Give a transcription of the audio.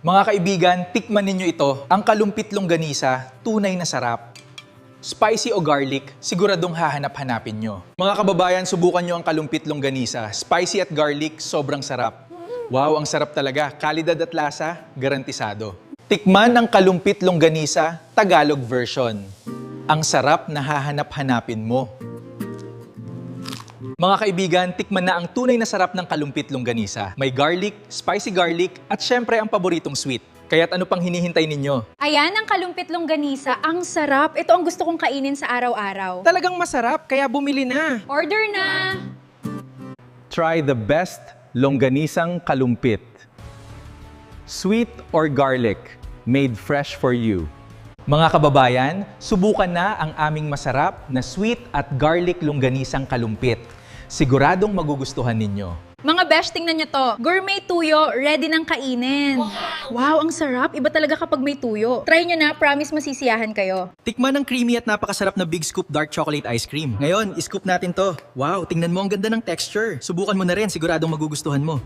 Mga kaibigan, tikman ninyo ito, ang kalumpit longganisa, tunay na sarap. Spicy o garlic, siguradong hahanap-hanapin nyo. Mga kababayan, subukan nyo ang kalumpit longganisa. Spicy at garlic, sobrang sarap. Wow, ang sarap talaga. Kalidad at lasa, garantisado. Tikman ang kalumpit longganisa, Tagalog version. Ang sarap na hahanap-hanapin mo. Mga kaibigan, tikman na ang tunay na sarap ng kalumpit longganisa. May garlic, spicy garlic, at syempre ang paboritong sweet. Kaya't ano pang hinihintay ninyo? Ayan ang kalumpit longganisa. Ang sarap. Ito ang gusto kong kainin sa araw-araw. Talagang masarap, kaya bumili na. Order na! Try the best longganisang kalumpit. Sweet or garlic, made fresh for you. Mga kababayan, subukan na ang aming masarap na sweet at garlic longganisang kalumpit. Siguradong magugustuhan ninyo. Mga besh, tingnan nyo to. Gourmet tuyo, ready ng kainin. Wow, ang sarap. Iba talaga kapag may tuyo. Try nyo na, promise masisiyahan kayo. Tikman ang creamy at napakasarap na Big Scoop Dark Chocolate Ice Cream. Ngayon, scoop natin to. Wow, tingnan mo ang ganda ng texture. Subukan mo na rin, siguradong magugustuhan mo.